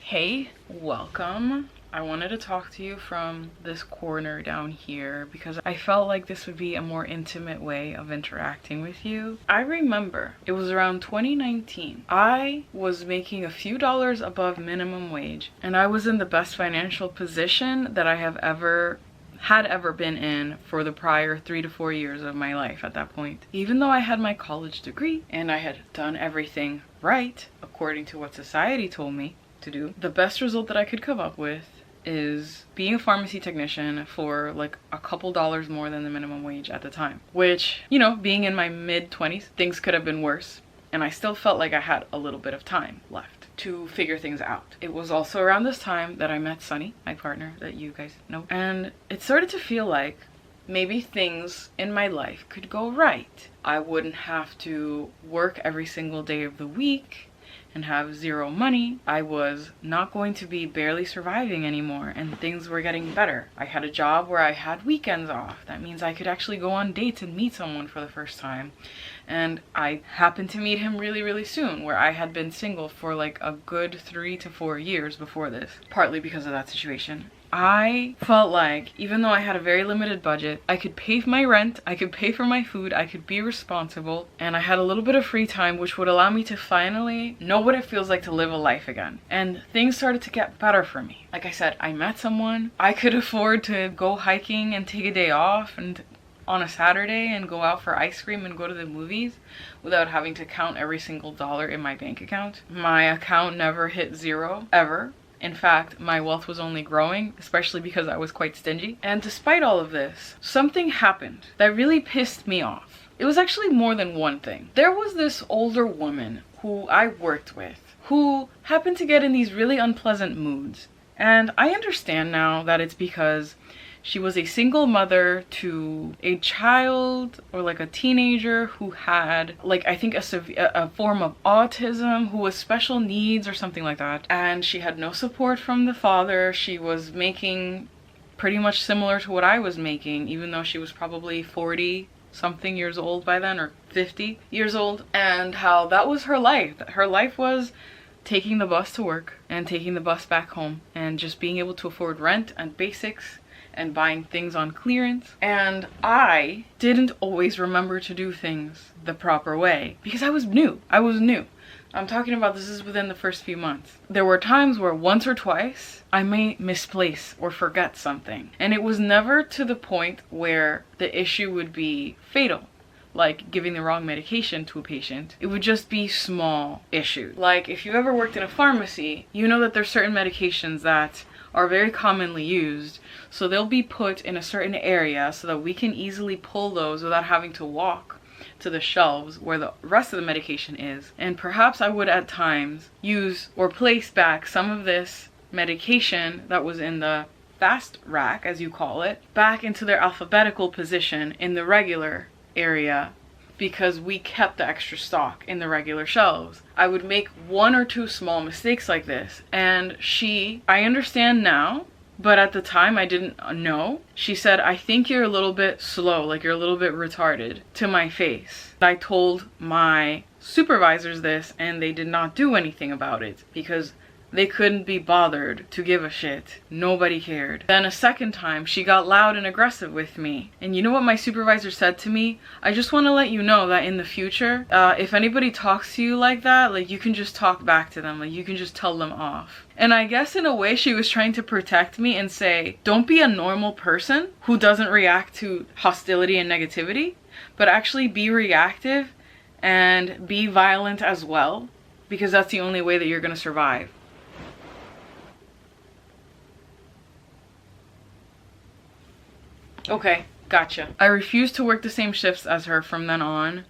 Hey, welcome. I wanted to talk to you from this corner down here because I felt like this would be a more intimate way of interacting with you. I remember it was around 2019. I was making a few dollars above minimum wage and I was in the best financial position that I have ever been in for the prior 3 to 4 years of my life at that point. Even though I had my college degree and I had done everything right according to what society told me to do, the best result that I could come up with is being a pharmacy technician for like a couple dollars more than the minimum wage at the time. Which, you know, being in my mid-20s, things could have been worse. And I still felt like I had a little bit of time left to figure things out. It was also around this time that I met Sunny, my partner that you guys know. And it started to feel like maybe things in my life could go right. I wouldn't have to work every single day of the week and have zero money. I was not going to be barely surviving anymore and things were getting better. I had a job where I had weekends off. That means I could actually go on dates and meet someone for the first time. And I happened to meet him really soon, where I had been single for like a good 3 to 4 years before this, partly because of that situation. I felt like even though I had a very limited budget, I could pay for my rent, I could pay for my food, I could be responsible, and I had a little bit of free time which would allow me to finally know what it feels like to live a life again. And things started to get better for me. Like I said, I met someone. I could afford to go hiking and take a day off and on a Saturday and go out for ice cream and go to the movies without having to count every single dollar in my bank account. My account never hit zero, ever. In fact, my wealth was only growing, especially because I was quite stingy. And despite all of this, something happened that really pissed me off. It was actually more than one thing. There was this older woman who I worked with who happened to get in these really unpleasant moods. And I understand now that it's because she was a single mother to a child or like a teenager who had like I think a form of autism, who was special needs or something like that. And she had no support from the father. She was making pretty much similar to what I was making, even though she was probably 40 something years old by then, or 50 years old. And how that was her life. Her life was taking the bus to work and taking the bus back home and just being able to afford rent and basics and buying things on clearance. And I didn't always remember to do things the proper way because I was new. I'm talking about this is within the first few months. There were times where once or twice I may misplace or forget something. And it was never to the point where the issue would be fatal, like giving the wrong medication to a patient. It would just be small issues. Like if you ever worked in a pharmacy, you know that there's certain medications that are very commonly used, so they'll be put in a certain area so that we can easily pull those without having to walk to the shelves where the rest of the medication is. And perhaps I would at times use or place back some of this medication that was in the fast rack, as you call it, back into their alphabetical position in the regular area, because we kept the extra stock in the regular shelves. I would make 1 or 2 small mistakes like this, and I understand now, but at the time I didn't know. She said, "I think you're a little bit slow, like you're a little bit retarded," to my face. I told my supervisors this and they did not do anything about it because they couldn't be bothered to give a shit. Nobody cared. Then a second time, she got loud and aggressive with me. And you know what my supervisor said to me? "I just want to let you know that in the future, if anybody talks to you like that, like you can just talk back to them. Like you can just tell them off." And I guess in a way she was trying to protect me and say, don't be a normal person who doesn't react to hostility and negativity, but actually be reactive and be violent as well, because that's the only way that you're going to survive. Okay, gotcha. I refused to work the same shifts as her from then on,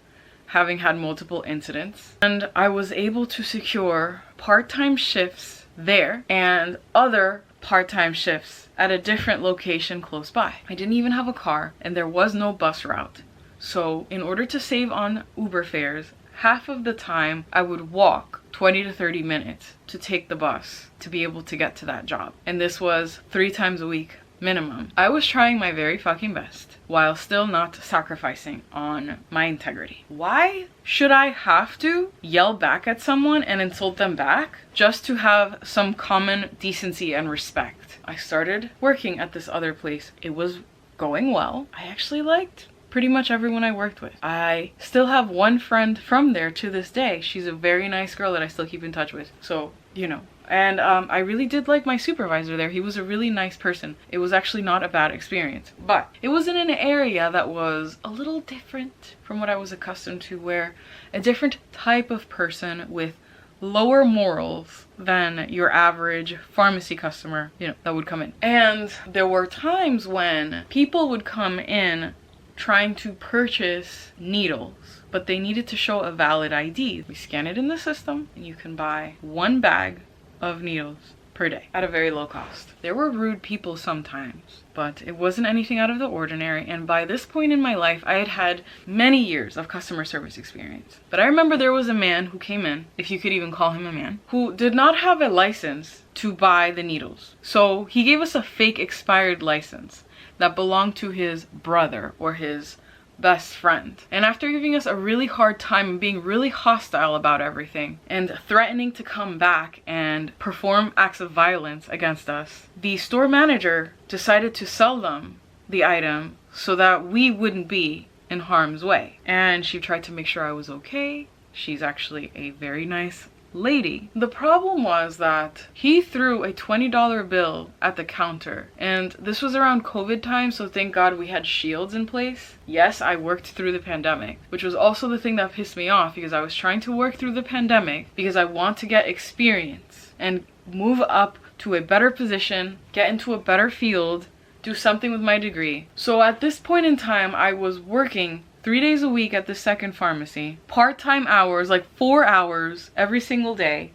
having had multiple incidents. And I was able to secure part-time shifts there and other part-time shifts at a different location close by. I didn't even have a car and there was no bus route. So in order to save on Uber fares, half of the time I would walk 20 to 30 minutes to take the bus to be able to get to that job. And this was 3 times a week. minimum. I was trying my very fucking best while still not sacrificing on my integrity. Why should I have to yell back at someone and insult them back just to have some common decency and respect? I started working at this other place. It was going well. I actually liked pretty much everyone I worked with. I still have one friend from there to this day. She's a very nice girl that I still keep in touch with. So, you know. And I really did like my supervisor there. He was a really nice person. It was actually not a bad experience. But it was in an area that was a little different from what I was accustomed to, where a different type of person with lower morals than your average pharmacy customer, you know, that would come in. And there were times when people would come in trying to purchase needles, but they needed to show a valid ID. We scan it in the system and you can buy 1 bag of needles per day at a very low cost. There were rude people sometimes, but it wasn't anything out of the ordinary. And by this point in my life, I had had many years of customer service experience. But I remember there was a man who came in, if you could even call him a man, who did not have a license to buy the needles. So he gave us a fake expired license that belonged to his brother or his best friend. And after giving us a really hard time and being really hostile about everything and threatening to come back and perform acts of violence against us, the store manager decided to sell them the item so that we wouldn't be in harm's way. And she tried to make sure I was okay. She's actually a very nice lady. The problem was that he threw a $20 bill at the counter, and this was around COVID time, so thank God we had shields in place. Yes, I worked through the pandemic, which was also the thing that pissed me off, because I was trying to work through the pandemic because I want to get experience and move up to a better position, get into a better field, do something with my degree. So at this point in time, I was working 3 days a week at the second pharmacy, part-time hours, like 4 hours every single day,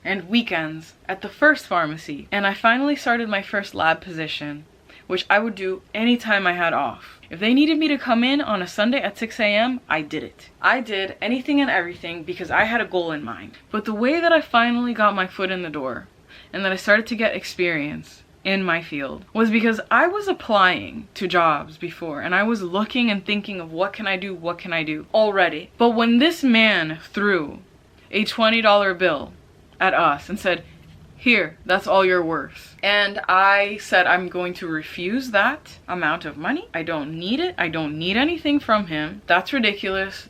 and weekends at the first pharmacy. And I finally started my first lab position, which I would do anytime I had off. If they needed me to come in on a Sunday at 6 a.m., I did it. I did anything and everything because I had a goal in mind. But the way that I finally got my foot in the door and that I started to get experience in my field was because I was applying to jobs before, and I was looking and thinking of what can I do already. But when this man threw a $20 bill at us and said, "Here, that's all you're worth," and I said I'm going to refuse that amount of money. I don't need it. I don't need anything from him. That's ridiculous.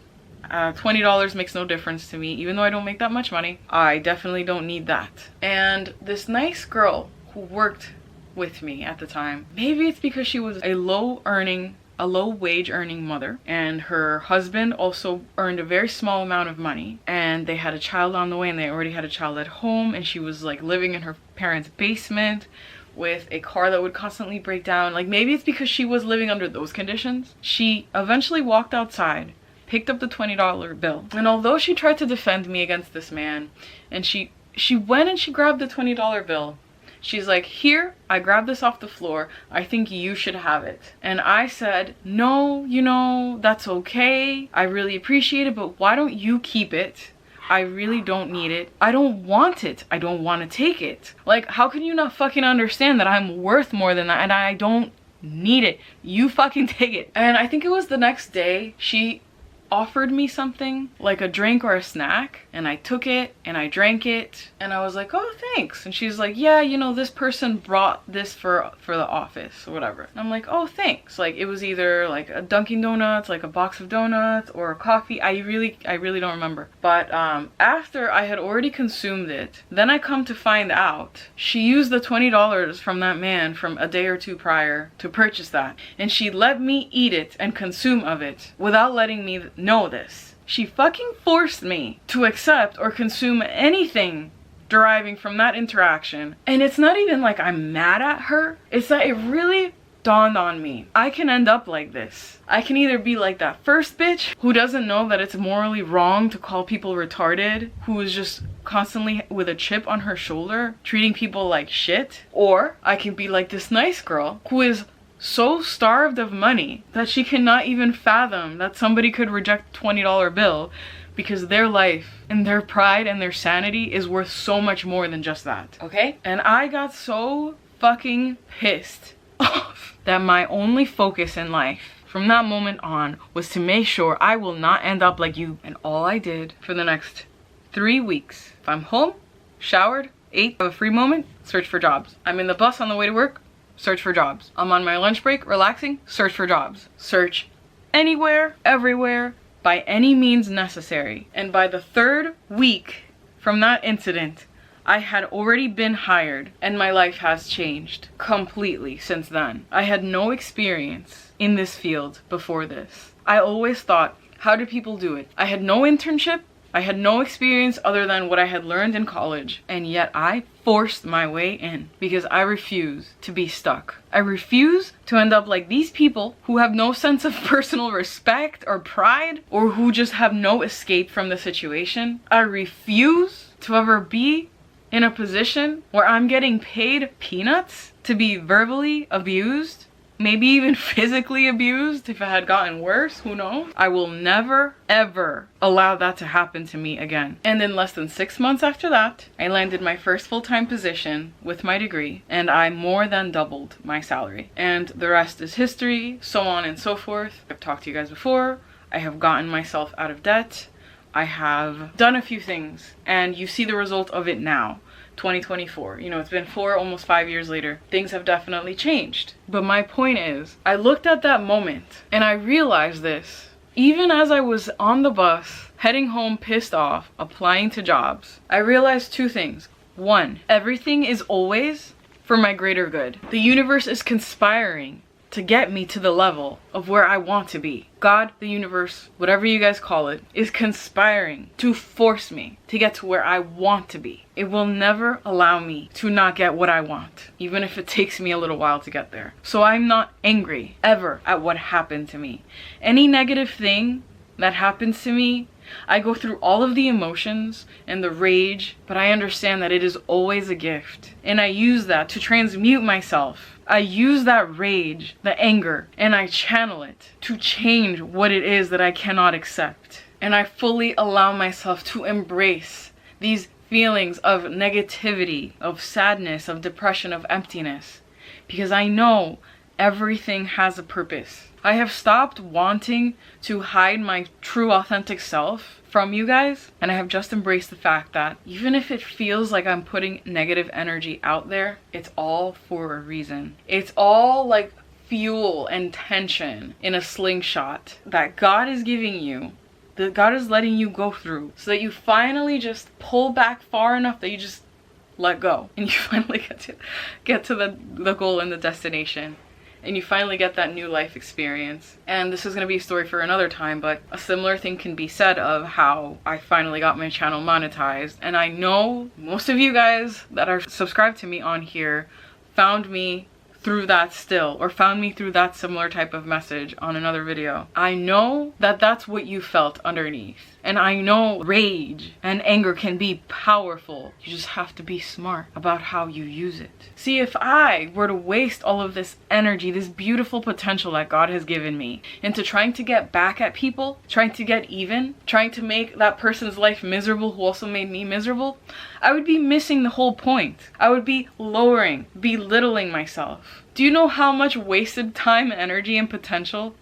$20 makes no difference to me. Even though I don't make that much money, I definitely don't need that. And this nice girl who worked with me at the time, maybe it's because she was a low wage earning mother, and her husband also earned a very small amount of money, and they had a child on the way, and they already had a child at home, and she was like living in her parents' basement with a car that would constantly break down. Like, maybe it's because she was living under those conditions. She eventually walked outside, picked up the $20 bill, and although she tried to defend me against this man, and she went and she grabbed the $20 bill, she's like, "Here, I grabbed this off the floor. I think you should have it." And I said, "No, you know, that's okay. I really appreciate it, but why don't you keep it? I really don't need it. I don't want it. I don't want to take it. Like, how can you not fucking understand that I'm worth more than that and I don't need it? You fucking take it." And I think it was the next day, she offered me something like a drink or a snack, and I took it and I drank it, and I was like, "Oh, thanks." And she's like, "Yeah, you know, this person brought this for the office or whatever." And I'm like, "Oh, thanks." Like, it was either like a Dunkin' Donuts, like a box of donuts, or a coffee. I really don't remember. But after I had already consumed it, then I come to find out she used the $20 from that man from a day or two prior to purchase that, and she let me eat it and consume of it without letting me know this. She fucking forced me to accept or consume anything deriving from that interaction. And it's not even like I'm mad at her. It's that it really dawned on me, I can end up like this. I can either be like that first bitch who doesn't know that it's morally wrong to call people retarded, who is just constantly with a chip on her shoulder, treating people like shit. Or I can be like this nice girl who is so starved of money that she cannot even fathom that somebody could reject a $20 bill because their life and their pride and their sanity is worth so much more than just that, okay? And I got so fucking pissed off. That my only focus in life from that moment on was to make sure I will not end up like you. And all I did for the next 3 weeks, if I'm home, showered, ate, have a free moment, search for jobs. I'm in the bus on the way to work, search for jobs. I'm on my lunch break, relaxing, search for jobs. Search anywhere, everywhere, by any means necessary. And by the 3rd week from that incident, I had already been hired, and my life has changed completely since then. I had no experience in this field before this. I always thought, how do people do it? I had no internship. I had no experience other than what I had learned in college, and yet I forced my way in because I refuse to be stuck. I refuse to end up like these people who have no sense of personal respect or pride, or who just have no escape from the situation. I refuse to ever be in a position where I'm getting paid peanuts to be verbally abused, maybe even physically abused if it had gotten worse, who knows? I will never, ever allow that to happen to me again. And in less than 6 months after that, I landed my first full-time position with my degree, and I more than doubled my salary. And the rest is history, so on and so forth. I've talked to you guys before. I have gotten myself out of debt. I have done a few things, and you see the result of it now. 2024, you know, it's been almost 5 years later. Things have definitely changed. But my point is, I looked at that moment and I realized this. Even as I was on the bus, heading home pissed off, applying to jobs, I realized 2 things. 1, everything is always for my greater good. The universe is conspiring to get me to the level of where I want to be. God, the universe, whatever you guys call it, is conspiring to force me to get to where I want to be. It will never allow me to not get what I want, even if it takes me a little while to get there. So I'm not angry ever at what happened to me. Any negative thing that happens to me, I go through all of the emotions and the rage, but I understand that it is always a gift. And I use that to transmute myself. I use that rage, the anger, and I channel it to change what it is that I cannot accept. And I fully allow myself to embrace these feelings of negativity, of sadness, of depression, of emptiness, because I know everything has a purpose. I have stopped wanting to hide my true authentic self from you guys, and I have just embraced the fact that even if it feels like I'm putting negative energy out there, it's all for a reason. It's all like fuel and tension in a slingshot that God is giving you, that God is letting you go through, so that you finally just pull back far enough that you just let go, and you finally get to the goal and the destination. And you finally get that new life experience. And this is going to be a story for another time, but a similar thing can be said of how I finally got my channel monetized. And I know most of you guys that are subscribed to me on here found me through that still, or found me through that similar type of message on another video. I know that that's what you felt underneath. And I know rage and anger can be powerful. You just have to be smart about how you use it. See, if I were to waste all of this energy, this beautiful potential that God has given me, into trying to get back at people, trying to get even, trying to make that person's life miserable who also made me miserable, I would be missing the whole point. I would be lowering, belittling myself. Do you know how much wasted time, energy, and potential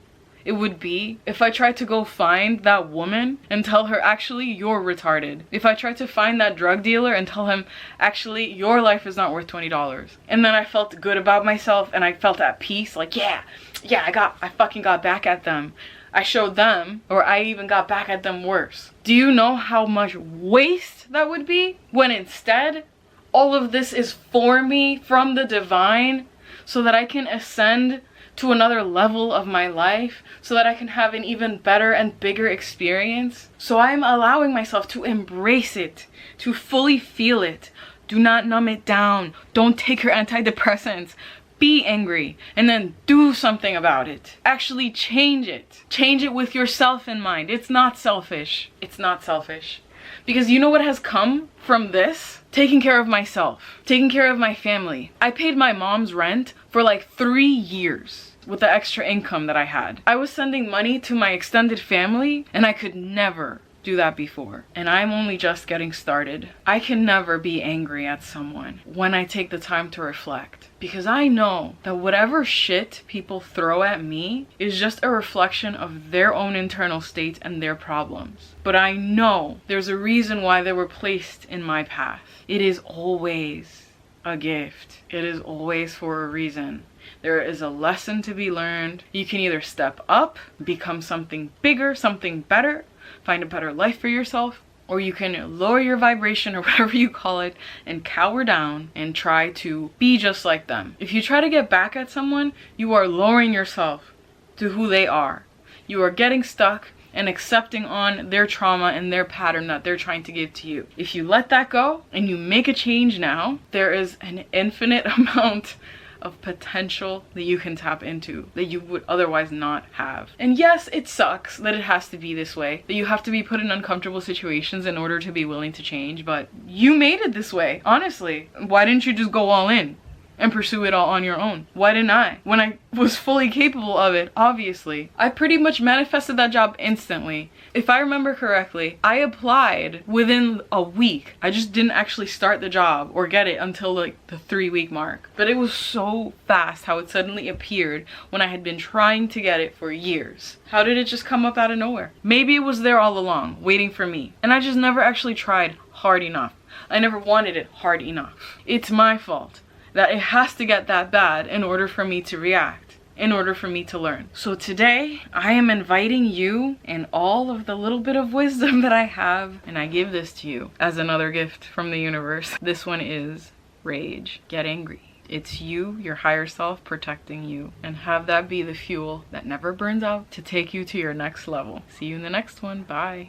it would be if I tried to go find that woman and tell her, actually, you're retarded? If I tried to find that drug dealer and tell him, actually, your life is not worth $20. And then I felt good about myself and I felt at peace, like, yeah, I fucking got back at them. I showed them, or I even got back at them worse. Do you know how much waste that would be? When instead, all of this is for me from the divine, so that I can ascend to another level of my life, so that I can have an even better and bigger experience. So I'm allowing myself to embrace it, to fully feel it. Do not numb it down. Don't take your antidepressants. Be angry and then do something about it. Actually change it. Change it with yourself in mind. It's not selfish. It's not selfish. Because you know what has come from this? Taking care of myself, taking care of my family. I paid my mom's rent for like 3 years with the extra income that I had. I was sending money to my extended family, and I could never do that before, and I'm only just getting started. I can never be angry at someone when I take the time to reflect, because I know that whatever shit people throw at me is just a reflection of their own internal state and their problems. But I know there's a reason why they were placed in my path. It is always a gift. It is always for a reason. There is a lesson to be learned. You can either step up, become something bigger, something better, find a better life for yourself, or you can lower your vibration or whatever you call it and cower down and try to be just like them. If you try to get back at someone, you are lowering yourself to who they are. You are getting stuck and accepting on their trauma and their pattern that they're trying to give to you. If you let that go and you make a change now, there is an infinite amount of potential that you can tap into that you would otherwise not have. And yes, it sucks that it has to be this way, that you have to be put in uncomfortable situations in order to be willing to change, but you made it this way, honestly. Why didn't you just go all in and pursue it all on your own? Why didn't I? When I was fully capable of it, obviously. I pretty much manifested that job instantly. If I remember correctly, I applied within a week. I just didn't actually start the job or get it until like the 3-week mark. But it was so fast how it suddenly appeared when I had been trying to get it for years. How did it just come up out of nowhere? Maybe it was there all along, waiting for me. And I just never actually tried hard enough. I never wanted it hard enough. It's my fault that it has to get that bad in order for me to react, in order for me to learn. So today, I am inviting you and all of the little bit of wisdom that I have, and I give this to you as another gift from the universe. This one is rage. Get angry. It's you, your higher self, protecting you, and have that be the fuel that never burns out to take you to your next level. See you in the next one. Bye.